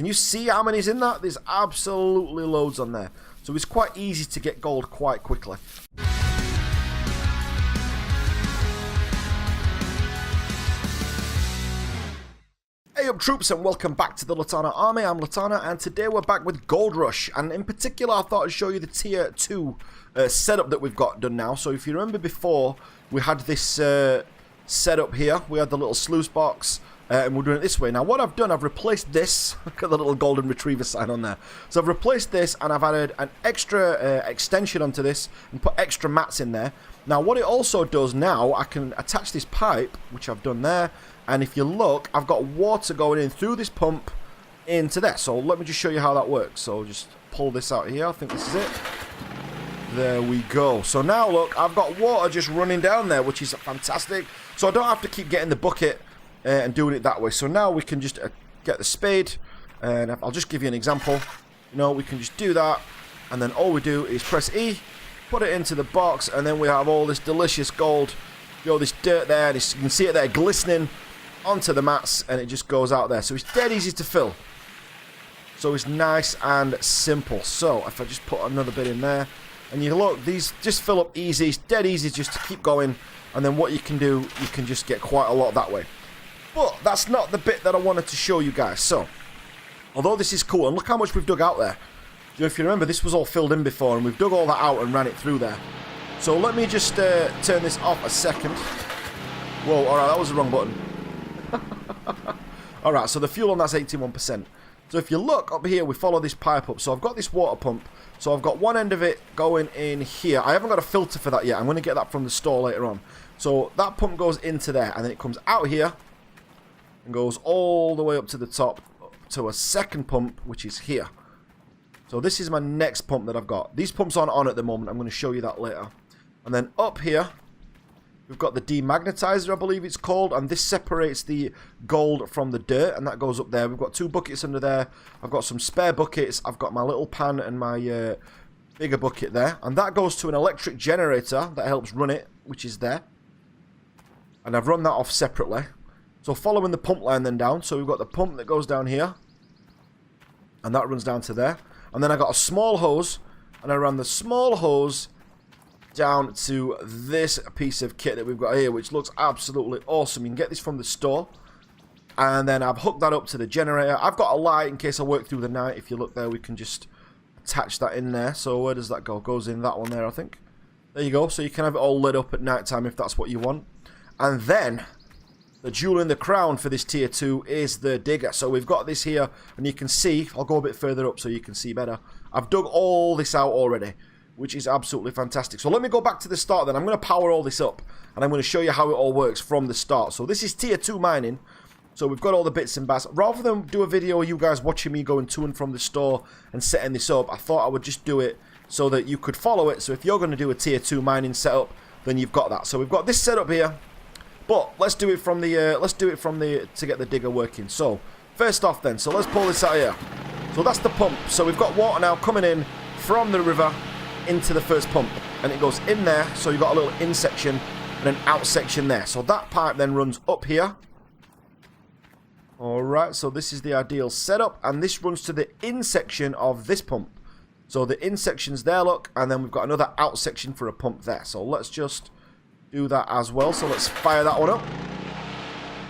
Can you see how many's in that? There's absolutely loads on there. So it's quite easy to get gold quite quickly. Hey up troops, and welcome back to the Litanah army. I'm Litanah, and today we're back with Gold Rush, and in particular I thought I'd show you the tier 2 setup that we've got done now. So if you remember before, we had this setup here. We had the little sluice box, and we're doing it this way. Now what I've done, I've replaced this. Look at the little golden retriever sign on there. So I've replaced this, and I've added an extra extension onto this and put extra mats in there. Now what it also does now, I can attach this pipe, which I've done there, and if you look, I've got water going in through this pump into there. So let me just show you how that works. So just pull this out here. I think this is it. There we go. So now look, I've got water just running down there, which is fantastic. So I don't have to keep getting the bucket and doing it that way. So now we can just get the spade, and I'll just give you an example. You know, we can just do that, and then all we do is press E, put it into the box, and then we have all this delicious gold, all this dirt there, and you can see it there glistening onto the mats, and it just goes out there. So it's dead easy to fill. So it's nice and simple. So if I just put another bit in there, and you look, these just fill up easy. It's dead easy just to keep going, and then what you can do, you can just get quite a lot that way. But that's not the bit that I wanted to show you guys. So although this is cool, and look how much we've dug out there. If you remember, this was all filled in before, and we've dug all that out and ran it through there. So let me just turn this off a second. Whoa, alright, that was the wrong button. Alright, so the fuel on that's 81%. So if you look up here, we follow this pipe up. So I've got this water pump. So I've got one end of it going in here. I haven't got a filter for that yet. I'm going to get that from the store later on. So that pump goes into there, and then it comes out here and goes all the way up to the top to a second pump, which is here. So this is my next pump that I've got. These pumps aren't on at the moment. I'm going to show you that later. And then up here, we've got the demagnetizer, I believe it's called, and this separates the gold from the dirt, and that goes up there. We've got 2 buckets under there. I've got some spare buckets. I've got my little pan and my bigger bucket there, and that goes to an electric generator that helps run it, which is there. And I've run that off separately. So following the pump line then down, so we've got the pump that goes down here, and that runs down to there. And then I got a small hose, and I ran the small hose down to this piece of kit that we've got here, which looks absolutely awesome. You can get this from the store. And then I've hooked that up to the generator. I've got a light in case I work through the night. If you look there, we can just attach that in there. So where does that go? Goes in that one there, I think. There you go. So you can have it all lit up at night time if that's what you want. And then the jewel in the crown for this tier 2 is the digger. So we've got this here, and you can see, I'll go a bit further up so you can see better. I've dug all this out already, which is absolutely fantastic. So let me go back to the start then. I'm going to power all this up, and I'm going to show you how it all works from the start. So this is tier 2 mining. So we've got all the bits and bats. Rather than do a video of you guys watching me going to and from the store and setting this up, I thought I would just do it so that you could follow it. So if you're going to do a tier 2 mining setup, then you've got that. So we've got this setup here. But let's do it from the to get the digger working. So first off then, so let's pull this out here. So that's the pump. So we've got water now coming in from the river into the first pump, and it goes in there. So you've got a little in section and an out section there. So that pipe then runs up here. Alright, so this is the ideal setup, and this runs to the in section of this pump. So the in section's there, look, and then we've got another out section for a pump there. So let's just do that as well. So let's fire that one up.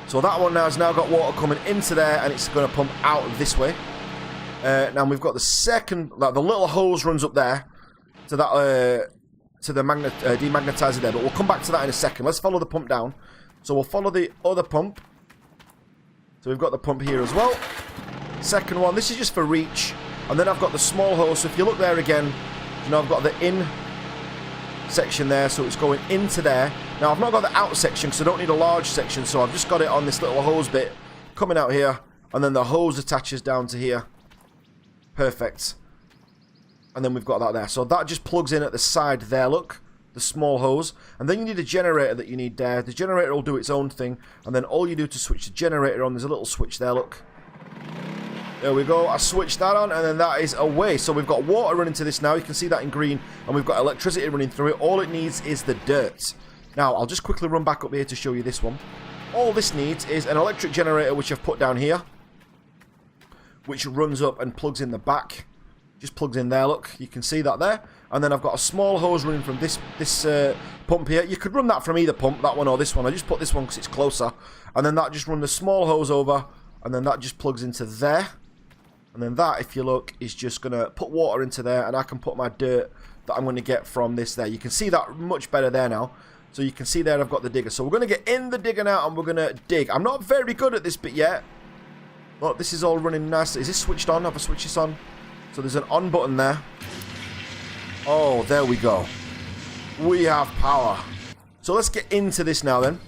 So that one now has now got water coming into there, and it's going to pump out this way. Now we've got the second, like the little hose runs up there to that to the demagnetizer there, but we'll come back to that in a second. Let's follow the pump down. So we'll follow the other pump. So we've got the pump here as well. Second one, this is just for reach, and then I've got the small hose. So if you look there again, you know, I've got the in section there, so it's going into there. Now I've not got the out section because I don't need a large section, so I've just got it on this little hose bit coming out here, and then the hose attaches down to here. Perfect. And then we've got that there, so that just plugs in at the side there, look, the small hose. And then you need a generator that you need there. The generator will do its own thing, and then all you do to switch the generator on, there's a little switch there, look. There we go, I switched that on, and then that is away. So we've got water running to this now, you can see that in green, and we've got electricity running through it. All it needs is the dirt. Now, I'll just quickly run back up here to show you this one. All this needs is an electric generator, which I've put down here. which runs up and plugs in the back. Just plugs in there, look. You can see that there. And then I've got a small hose running from this pump here. You could run that from either pump, that one or this one. I just put this one because it's closer. And then that just run the small hose over. And then that just plugs into there. And then that, if you look, is just going to put water into there. And I can put my dirt that I'm going to get from this there. You can see that much better there now. So you can see there I've got the digger. So we're going to get in the digger now and we're going to dig. I'm not very good at this bit yet. Look, this is all running nicely. Is this switched on? Have I switched this on? So there's an on button there. Oh, there we go. We have power. So let's get into this now then.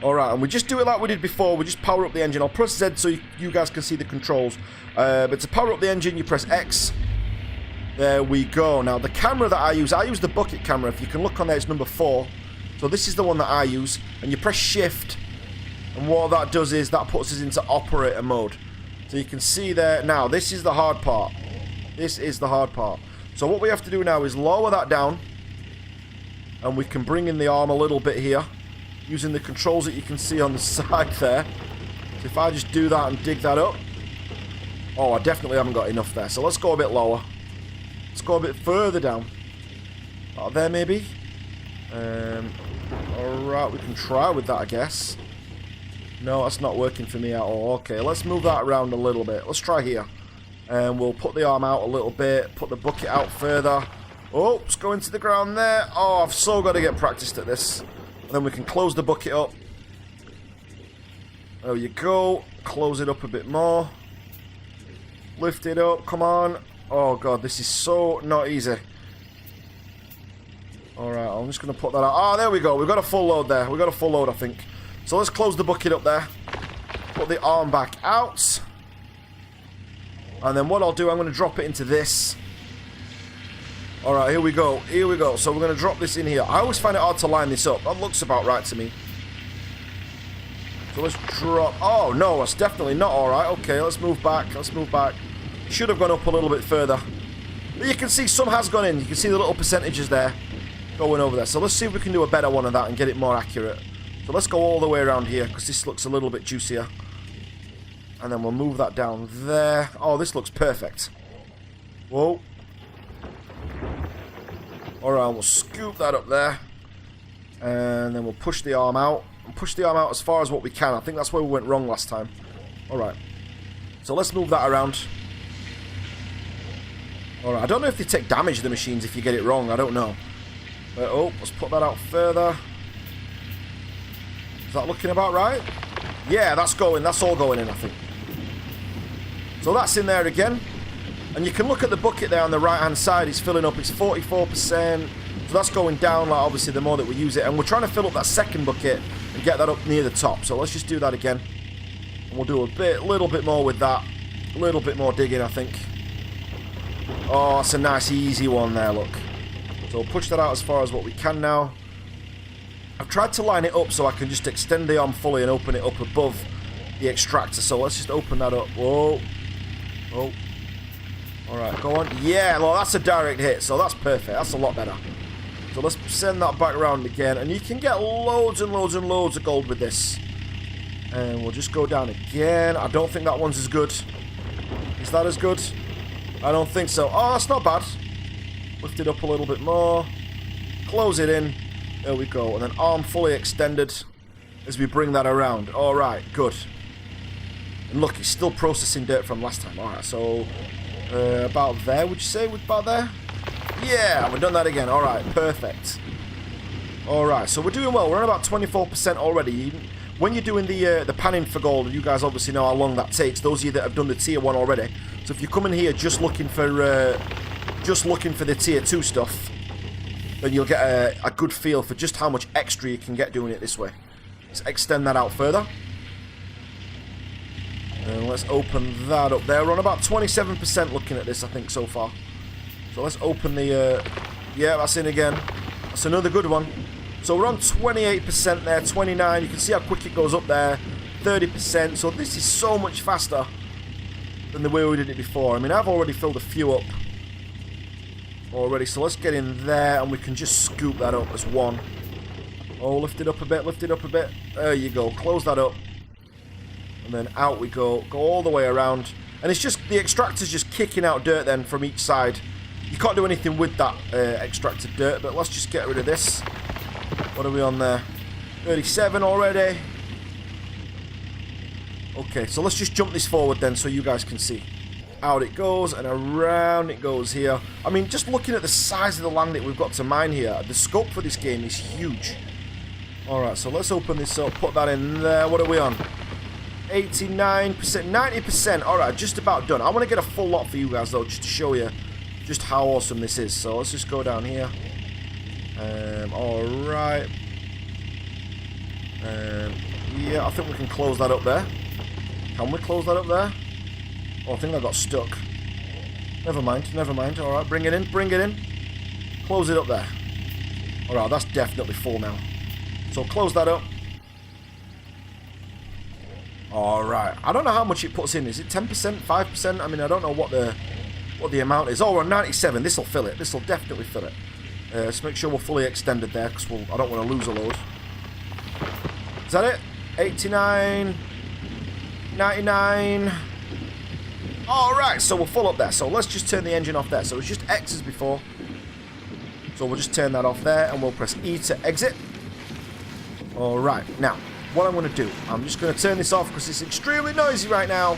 Alright, and we just do it like we did before. We just power up the engine. I'll press Z so you guys can see the controls. But to power up the engine, you press X. There we go. Now, the camera that I use the bucket camera. If you can look on there, it's number 4. So this is the one that I use. And you press Shift. And what that does is that puts us into operator mode. So you can see there. Now, this is the hard part. This is the hard part. So what we have to do now is lower that down. And we can bring in the arm a little bit here. Using the controls that you can see on the side there. So if I just do that and dig that up. Oh, I definitely haven't got enough there. So let's go a bit lower. Let's go a bit further down. About there maybe. Alright, we can try with that, I guess. No, that's not working for me at all. Okay, let's move that around a little bit. Let's try here. And we'll put the arm out a little bit. Put the bucket out further. Oh, let's go into the ground there. Oh, I've so got to get practiced at this. And then we can close the bucket up. There you go. Close it up a bit more. Lift it up. Come on. Oh, God, this is so not easy. Alright, I'm just going to put that out. Ah, there we go. We've got a full load there. We've got a full load, I think. So let's close the bucket up there. Put the arm back out. And then what I'll do, I'm going to drop it into this. Alright, here we go. Here we go. So we're going to drop this in here. I always find it hard to line this up. That looks about right to me. So let's drop... Oh, no, that's definitely not alright. Okay, let's move back. Let's move back. Should have gone up a little bit further. But you can see some has gone in. You can see the little percentages there going over there. So let's see if we can do a better one of that and get it more accurate. So let's go all the way around here because this looks a little bit juicier. And then we'll move that down there. Oh, this looks perfect. Whoa. Alright, we'll scoop that up there. And then we'll push the arm out. And push the arm out as far as what we can. I think that's where we went wrong last time. Alright. So let's move that around. Alright, I don't know if they take damage, the machines, if you get it wrong. I don't know. Oh, let's put that out further. Is that looking about right? Yeah, that's going. That's all going in, I think. So that's in there again. And you can look at the bucket there on the right-hand side. It's filling up. It's 44%. So that's going down, like, obviously, the more that we use it. And we're trying to fill up that second bucket and get that up near the top. So let's just do that again. And we'll do a little bit more with that. A little bit more digging, I think. Oh, that's a nice, easy one there, look. So we'll push that out as far as what we can now. I've tried to line it up so I can just extend the arm fully and open it up above the extractor. So let's just open that up. Whoa. Oh. Alright, go on. Yeah, well, that's a direct hit, so that's perfect. That's a lot better. So let's send that back around again. And you can get loads and loads and loads of gold with this. And we'll just go down again. I don't think that one's as good. Is that as good? I don't think so. Oh, that's not bad. Lift it up a little bit more. Close it in. There we go. And then arm fully extended as we bring that around. Alright, good. And look, it's still processing dirt from last time. Alright, so about there, would you say? About there? Yeah, we've done that again. Alright, perfect. Alright, so we're doing well. We're on about 24% already. When you're doing the panning for gold, you guys obviously know how long that takes. Those of you that have done the tier 1 already. So if you come in here just looking for the tier 2 stuff, then you'll get a good feel for just how much extra you can get doing it this way. Let's extend that out further. And let's open that up there. We're on about 27% looking at this, I think, so far. So let's open the... yeah, that's in again. That's another good one. So we're on 28% there, 29%. You can see how quick it goes up there. 30%. So this is so much faster than the way we did it before. I mean, I've already filled a few up already. So let's get in there and we can just scoop that up as one. Oh, lift it up a bit, lift it up a bit. There you go. Close that up. And then out we go all the way around. And it's just, the extractor's just kicking out dirt then from each side. You can't do anything with that extracted dirt, but let's just get rid of this. What are we on there? 37 already. Okay, so let's just jump this forward then so you guys can see. Out it goes and around it goes here. I mean, just looking at the size of the land that we've got to mine here, the scope for this game is huge. Alright, so let's open this up, put that in there. What are we on? 89%, 90%. Alright, just about done. I want to get a full lot for you guys though, just to show you just how awesome this is. So let's just go down here. Alright. Yeah, I think we can close that up there. Can we close that up there? Oh, I think I got stuck. Never mind, never mind. Alright, bring it in, bring it in. Close it up there. Alright, that's definitely full now. So close that up. Alright, I don't know how much it puts in. Is it 10%, 5%? I mean, I don't know what the amount is. Oh, we're on 97. This will fill it. This will definitely fill it. Let's make sure we're fully extended there, because I don't want to lose a load. Is that it? 89, 99. Alright, so we're full up there. So let's just turn the engine off there. So it's just X as before. So we'll just turn that off there, and we'll press E to exit. Alright, now, what I'm going to do, I'm just going to turn this off because it's extremely noisy right now.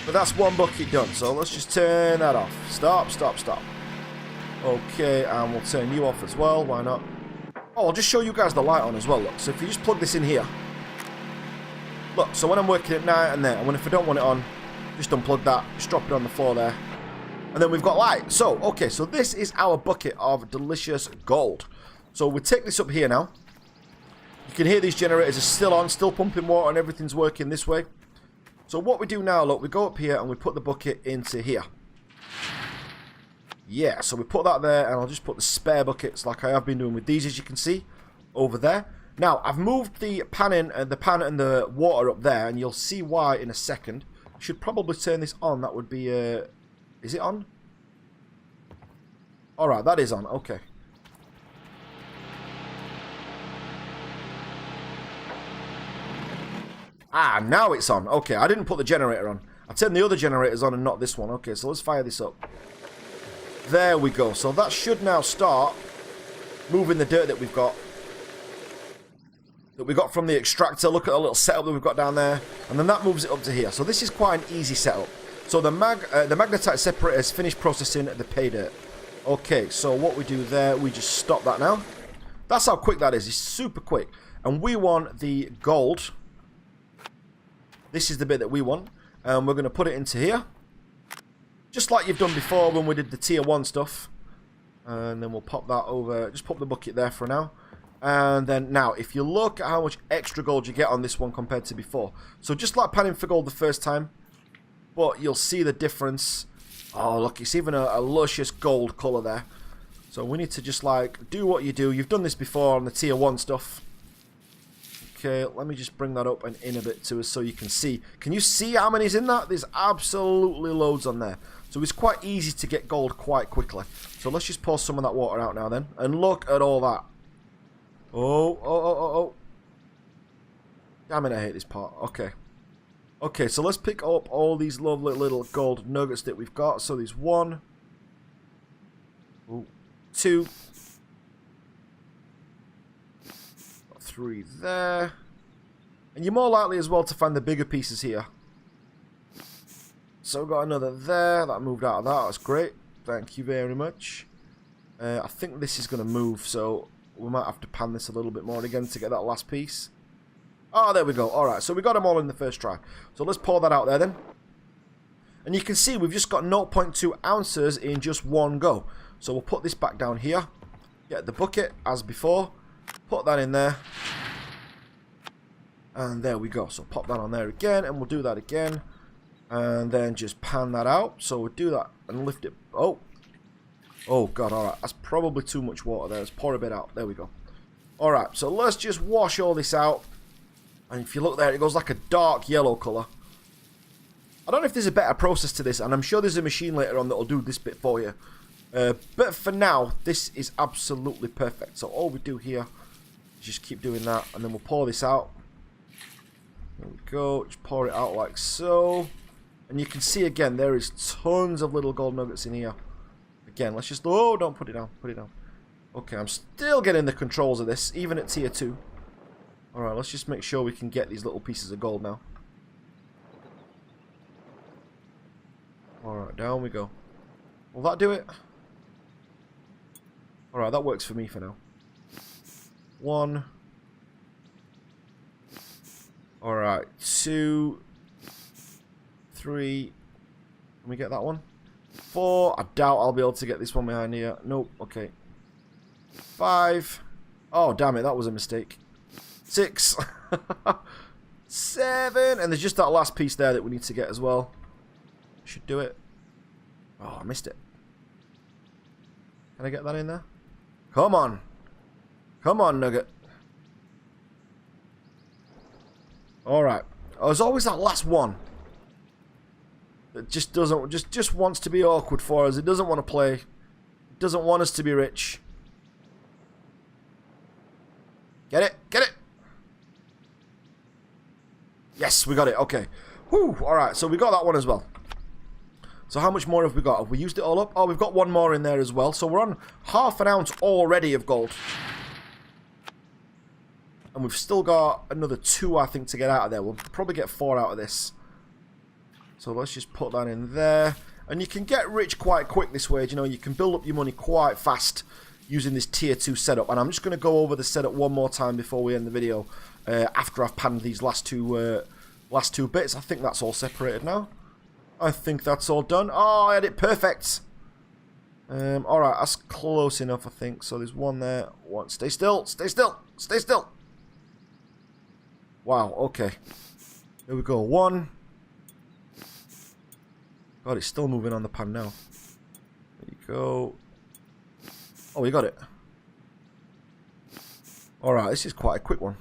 But that's one bucket done, so let's just turn that off. Stop, stop, stop. Okay, and we'll turn you off as well, why not? Oh, I'll just show you guys the light on as well, look. So if you just plug this in here. Look, so when I'm working at night and there, and if I don't want it on, just unplug that, just drop it on the floor there. And then we've got light. So, okay, so this is our bucket of delicious gold. So we'll take this up here now. You can hear these generators are still on, still pumping water, and everything's working this way. So what we do now, look, we go up here and we put the bucket into here. Yeah, so we put that there, and I'll just put the spare buckets like I have been doing with these, as you can see, over there. Now, I've moved the pan and the water up there, and you'll see why in a second. Should probably turn this on. That would be, is it on? Alright, that is on, okay. Ah, now it's on. Okay, I didn't put the generator on. I turned the other generators on and not this one. Okay, so let's fire this up. There we go. So that should now start moving the dirt that we've got. That we got from the extractor. Look at the little setup that we've got down there. And then that moves it up to here. So this is quite an easy setup. So the magnetite separator has finished processing the pay dirt. Okay, so what we do there, we just stop that now. That's how quick that is. It's super quick. And we want the gold. This is the bit that we want. And we're going to put it into here. Just like you've done before when we did the tier 1 stuff. And then we'll pop that over. Just pop the bucket there for now. And then now, if you look at how much extra gold you get on this one compared to before. So just like panning for gold the first time. But you'll see the difference. Oh, look, it's even a luscious gold colour there. So we need to just like do what you do. You've done this before on the tier 1 stuff. Okay, let me just bring that up and in a bit to us so you can see. Can you see how many's in that? There's absolutely loads on there. So it's quite easy to get gold quite quickly. So let's just pour some of that water out now then. And look at all that. Oh. Damn it, I hate this part. Okay. Okay, so let's pick up all these lovely little gold nuggets that we've got. So there's 1, 2, 3 there. And you're more likely as well to find the bigger pieces here. So we've got another there. That moved out of that. That's great. Thank you very much. I think this is going to move, so we might have to pan this a little bit more again to get that last piece. Oh, there we go. Alright, so we got them all in the first try. So let's pour that out there then. And you can see we've just got 0.2 ounces in just one go. So we'll put this back down here. Get the bucket as before. Put that in there. And there we go. So pop that on there again, and we'll do that again. And then just pan that out. So we'll do that and lift it. Oh god, alright. That's probably too much water there. Let's pour a bit out. There we go. Alright, so let's just wash all this out. And if you look there, it goes like a dark yellow colour. I don't know if there's a better process to this, and I'm sure there's a machine later on that will do this bit for you. But for now, this is absolutely perfect. So all we do here is just keep doing that, and then we'll pour this out. There we go. Just pour it out like so. And you can see again, there is tons of little gold nuggets in here. Again, let's just... Oh, don't put it down. Put it down. Okay, I'm still getting the controls of this, even at tier 2. Alright, let's just make sure we can get these little pieces of gold now. Alright, down we go. Will that do it? Alright, that works for me for now. 1. Alright, 2. 3. Can we get that one? 4. I doubt I'll be able to get this one behind here. Nope, okay. 5. Oh, damn it, that was a mistake. 6. 7. And there's just that last piece there that we need to get as well. Should do it. Oh, I missed it. Can I get that in there? Come on. Come on, Nugget. Alright. Oh, there's always that last one that just doesn't, just wants to be awkward for us. It doesn't want to play. It doesn't want us to be rich. Get it? Get it? Yes, we got it. Okay. Whew. Alright, so we got that one as well. So how much more have we got? Have we used it all up? Oh, we've got one more in there as well. So we're on half an ounce already of gold. And we've still got another 2, I think, to get out of there. We'll probably get 4 out of this. So let's just put that in there. And you can get rich quite quick this way. You know, you can build up your money quite fast using this tier 2 setup. And I'm just going to go over the setup one more time before we end the video. After I've panned these last two bits. I think that's all separated now. I think that's all done. Oh, I had it perfect. Alright, that's close enough, I think. So there's one there. One. Stay still. Stay still. Stay still. Wow, okay. Here we go. 1. God, it's still moving on the pan now. There you go. Oh, we got it. Alright, this is quite a quick one.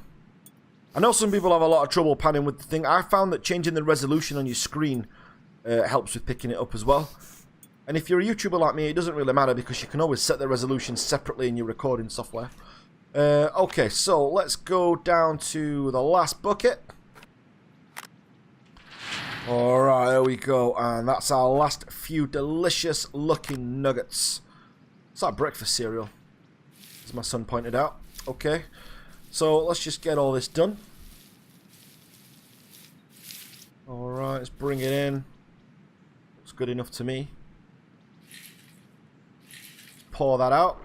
I know some people have a lot of trouble panning with the thing. I found that changing the resolution on your screen helps with picking it up as well. And if you're a YouTuber like me, it doesn't really matter because you can always set the resolution separately in your recording software. Okay, so let's go down to the last bucket. Alright, there we go. And that's our last few delicious looking nuggets. It's our breakfast cereal, as my son pointed out. Okay, so let's just get all this done. Alright, let's bring it in. Looks good enough to me. Pour that out.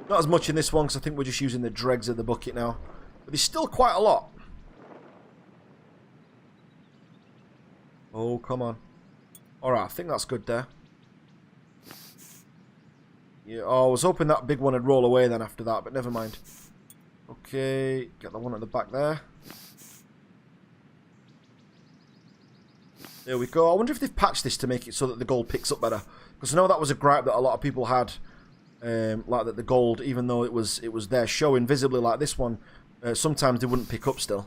Not as much in this one because I think we're just using the dregs of the bucket now. But there's still quite a lot. Oh, come on. Alright, I think that's good there. Yeah, oh, I was hoping that big one would roll away then after that, but never mind. Okay, get the one at the back there. There we go. I wonder if they've patched this to make it so that the gold picks up better. Because I know that was a gripe that a lot of people had. Like that the gold, even though it was there showing visibly like this one, sometimes they wouldn't pick up still.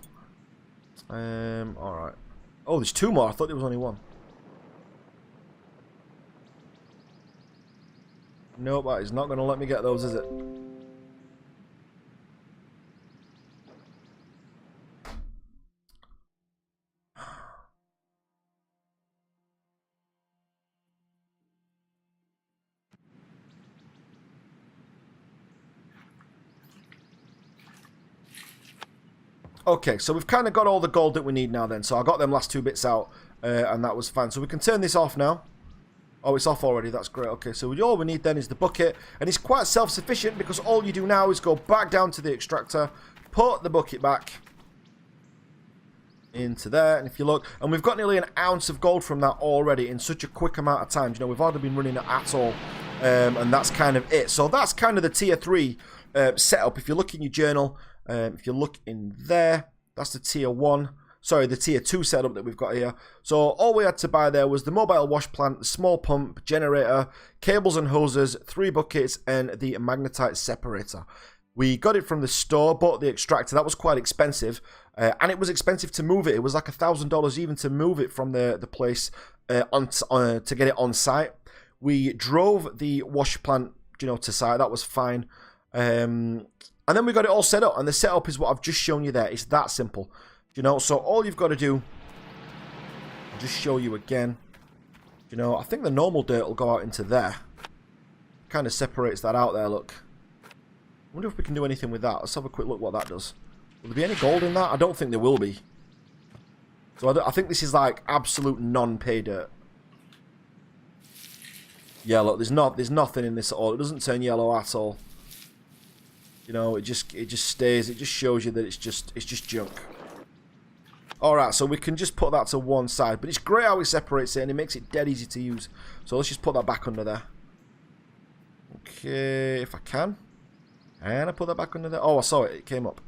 Alright. Oh, there's 2 more. I thought there was only 1. Nope, that is not going to let me get those, is it? Okay, so we've kind of got all the gold that we need now then. So I got them last 2 bits out, and that was fine. So we can turn this off now. Oh, it's off already. That's great. Okay, so all we need then is the bucket. And it's quite self-sufficient because all you do now is go back down to the extractor, put the bucket back into there. And if you look, and we've got nearly an ounce of gold from that already in such a quick amount of time. You know, we've hardly been running it at all. And that's kind of it. So that's kind of the tier 3 setup. If you look in your journal... if you look in there, that's the tier 1. Sorry, the tier 2 setup that we've got here. So all we had to buy there was the mobile wash plant, the small pump, generator, cables and hoses, 3 buckets, and the magnetite separator. We got it from the store, bought the extractor. That was quite expensive, and it was expensive to move it. It was like $1,000 even to move it from the place to get it on site. We drove the wash plant, you know, to site. That was fine. And then we got it all set up, and the setup is what I've just shown you there. It's that simple. You know, so all you've got to do, I'll just show you again. You know, I think the normal dirt will go out into there. Kind of separates that out there, look. I wonder if we can do anything with that. Let's have a quick look what that does. Will there be any gold in that? I don't think there will be. So I think this is like absolute non-pay dirt. Yeah, look, there's nothing in this at all. It doesn't turn yellow at all. You know, it just stays. It just shows you that it's just junk. Alright, so we can just put that to one side. But it's great how it separates it and it makes it dead easy to use. So let's just put that back under there. Okay, if I can. And I put that back under there. Oh, I saw it. It came up.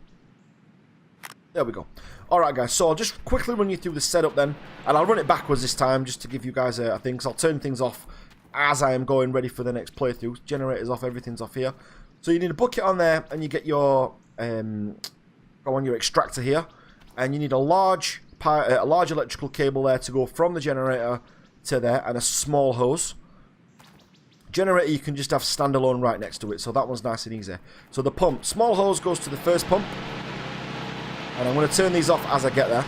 There we go. Alright, guys. So I'll just quickly run you through the setup then. And I'll run it backwards this time just to give you guys a thing. So I'll turn things off as I am going ready for the next playthrough. Generators off. Everything's off here. So you need a bucket on there. And you get your... go on your extractor here. And you need a large electrical cable there to go from the generator to there, and a small hose. Generator you can just have standalone right next to it, so that one's nice and easy. So the pump, small hose goes to the first pump, and I'm going to turn these off as I get there.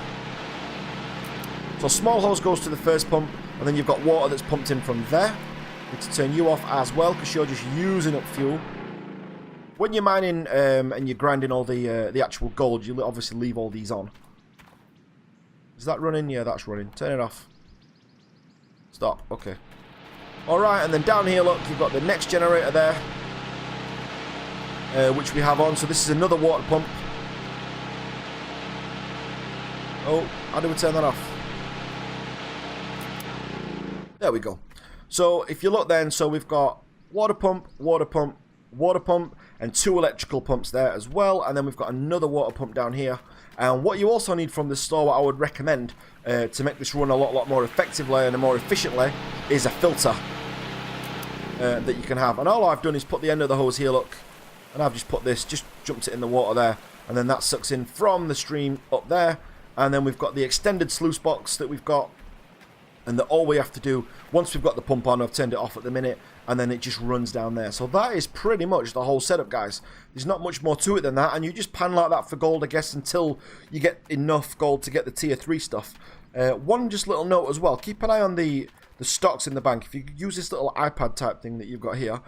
So small hose goes to the first pump, and then you've got water that's pumped in from there. I need to turn you off as well, because you're just using up fuel. When you're mining and you're grinding all the actual gold, you'll obviously leave all these on. Is that running? Yeah, that's running. Turn it off. Stop. Okay. Alright, and then down here, look, you've got the next generator there. Which we have on. So this is another water pump. Oh, how do we turn that off? There we go. So if you look then, so we've got water pump, water pump, water pump, and 2 electrical pumps there as well, and then we've got another water pump down here. And what you also need from the store, what I would recommend to make this run a lot more effectively and more efficiently, is a filter that you can have. And all I've done is put the end of the hose here, look, and I've just put this, just jumped it in the water there, and then that sucks in from the stream up there. And then we've got the extended sluice box that we've got, and that all we have to do, once we've got the pump on, I've turned it off at the minute, and then it just runs down there. So that is pretty much the whole setup, guys. There's not much more to it than that, and you just pan like that for gold, I guess, until you get enough gold to get the tier 3 stuff. One just little note as well, keep an eye on the stocks in the bank. If you use this little iPad type thing that you've got here,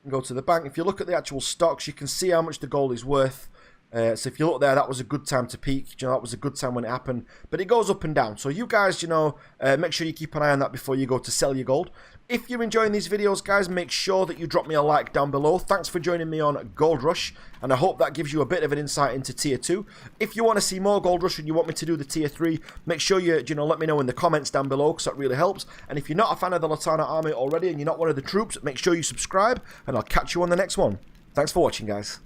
and go to the bank, if you look at the actual stocks, you can see how much the gold is worth. So if you look there, that was a good time to peak. You know, that was a good time when it happened. But it goes up and down. So you guys, you know, make sure you keep an eye on that before you go to sell your gold. If you're enjoying these videos, guys, make sure that you drop me a like down below. Thanks for joining me on Gold Rush. And I hope that gives you a bit of an insight into Tier 2. If you want to see more Gold Rush and you want me to do the Tier 3, make sure you let me know in the comments down below, because that really helps. And if you're not a fan of the Litanah army already and you're not one of the troops, make sure you subscribe. And I'll catch you on the next one. Thanks for watching, guys.